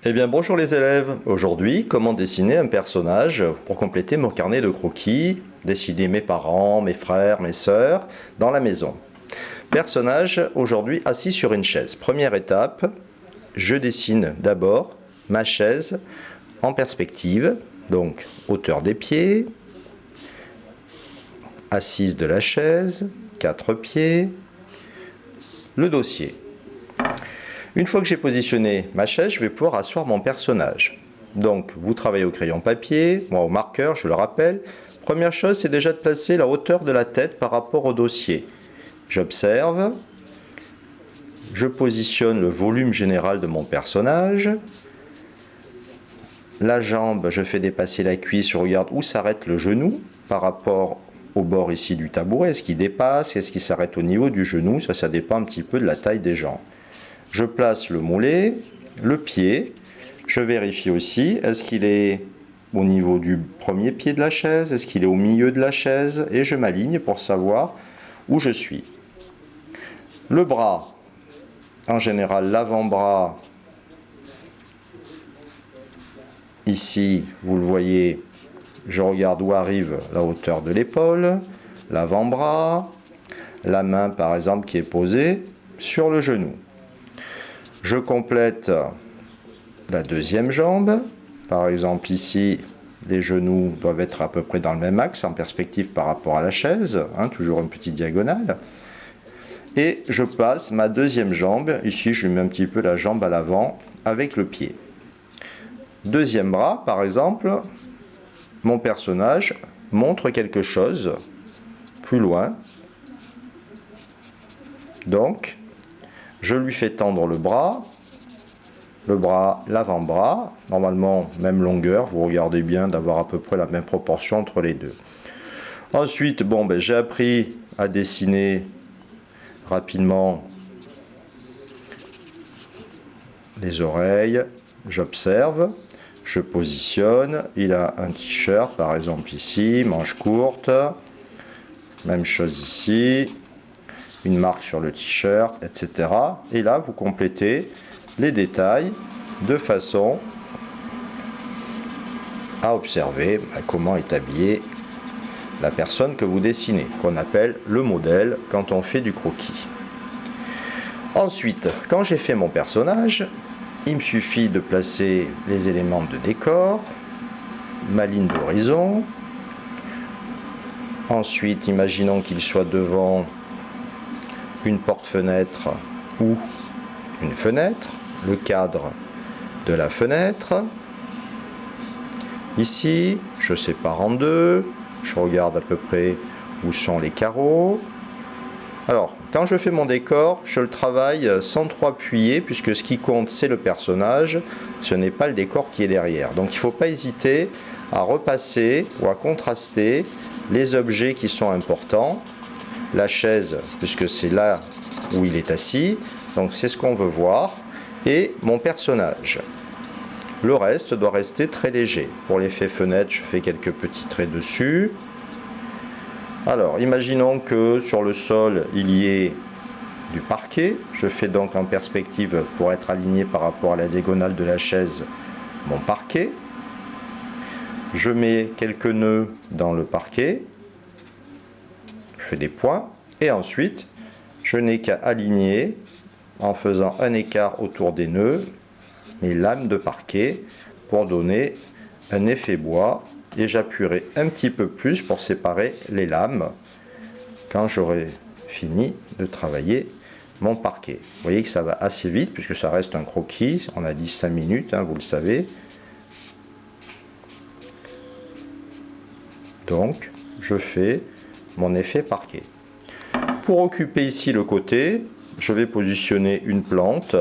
Eh bien bonjour les élèves, aujourd'hui comment dessiner un personnage pour compléter mon carnet de croquis, dessiner mes parents, mes frères, mes sœurs dans la maison. Personnage aujourd'hui assis sur une chaise. Première étape, je dessine d'abord ma chaise en perspective, donc hauteur des pieds, assise de la chaise, 4 pieds, le dossier. Une fois que j'ai positionné ma chaise, je vais pouvoir asseoir mon personnage. Donc, vous travaillez au crayon papier, moi au marqueur, je le rappelle. Première chose, c'est déjà de placer la hauteur de la tête par rapport au dossier. J'observe, je positionne le volume général de mon personnage. La jambe, je fais dépasser la cuisse, je regarde où s'arrête le genou par rapport au bord ici du tabouret. Est-ce qu'il dépasse? Est-ce qu'il s'arrête au niveau du genou? Ça dépend un petit peu de la taille des jambes. Je place le mollet, le pied, je vérifie aussi, est-ce qu'il est au niveau du premier pied de la chaise, est-ce qu'il est au milieu de la chaise, et je m'aligne pour savoir où je suis. Le bras, en général l'avant-bras, ici vous le voyez, je regarde où arrive la hauteur de l'épaule, l'avant-bras, la main par exemple qui est posée sur le genou. Je complète la deuxième jambe. Par exemple ici, les genoux doivent être à peu près dans le même axe, en perspective par rapport à la chaise, toujours une petite diagonale. Et je place ma deuxième jambe. Ici, je mets un petit peu la jambe à l'avant avec le pied. Deuxième bras, par exemple, mon personnage montre quelque chose plus loin. Donc, je lui fais tendre le bras, l'avant-bras, normalement même longueur, vous regardez bien d'avoir à peu près la même proportion entre les deux. Ensuite, j'ai appris à dessiner rapidement les oreilles, j'observe, je positionne, il a un t-shirt par exemple ici, manche courte, même chose ici, une marque sur le t-shirt, etc. Et là, vous complétez les détails de façon à observer comment est habillée la personne que vous dessinez, qu'on appelle le modèle quand on fait du croquis. Ensuite, quand j'ai fait mon personnage, il me suffit de placer les éléments de décor, ma ligne d'horizon. Ensuite, imaginons qu'il soit devant une porte-fenêtre ou une fenêtre, le cadre de la fenêtre. Ici, je sépare en deux, je regarde à peu près où sont les carreaux. Alors, quand je fais mon décor, je le travaille sans trop appuyer, puisque ce qui compte, c'est le personnage, ce n'est pas le décor qui est derrière. Donc il ne faut pas hésiter à repasser ou à contraster les objets qui sont importants. La chaise, puisque c'est là où il est assis, donc c'est ce qu'on veut voir, et mon personnage. Le reste doit rester très léger. Pour l'effet fenêtre, je fais quelques petits traits dessus. Alors, imaginons que sur le sol, il y ait du parquet. Je fais donc en perspective, pour être aligné par rapport à la diagonale de la chaise, mon parquet. Je mets quelques nœuds dans le parquet. Je fais des points. Et ensuite, je n'ai qu'à aligner en faisant un écart autour des nœuds mes lames de parquet pour donner un effet bois, et j'appuierai un petit peu plus pour séparer les lames quand j'aurai fini de travailler mon parquet. Vous voyez que ça va assez vite puisque ça reste un croquis, on a dit 5 minutes, vous le savez. Donc je fais mon effet parquet. Pour occuper ici le côté, je vais positionner une plante.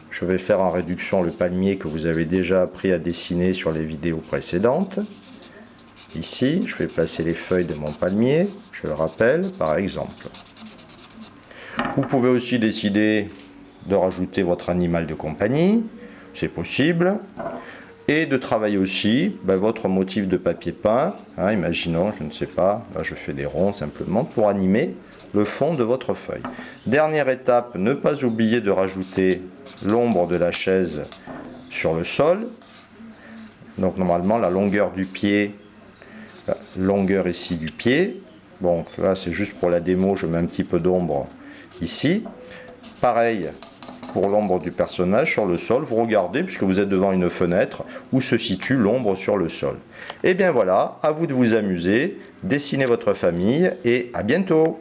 Je vais faire en réduction le palmier que vous avez déjà appris à dessiner sur les vidéos précédentes. Ici, je vais placer les feuilles de mon palmier, je le rappelle, par exemple. Vous pouvez aussi décider de rajouter votre animal de compagnie, c'est possible. Et de travailler aussi votre motif de papier peint. Hein, imaginons, je ne sais pas, là je fais des ronds simplement pour animer le fond de votre feuille. Dernière étape, ne pas oublier de rajouter l'ombre de la chaise sur le sol. Donc normalement la longueur du pied, la longueur ici du pied. Bon là c'est juste pour la démo, je mets un petit peu d'ombre ici. Pareil pour l'ombre du personnage sur le sol, vous regardez puisque vous êtes devant une fenêtre où se situe l'ombre sur le sol. Et bien voilà, à vous de vous amuser, dessinez votre famille et à bientôt.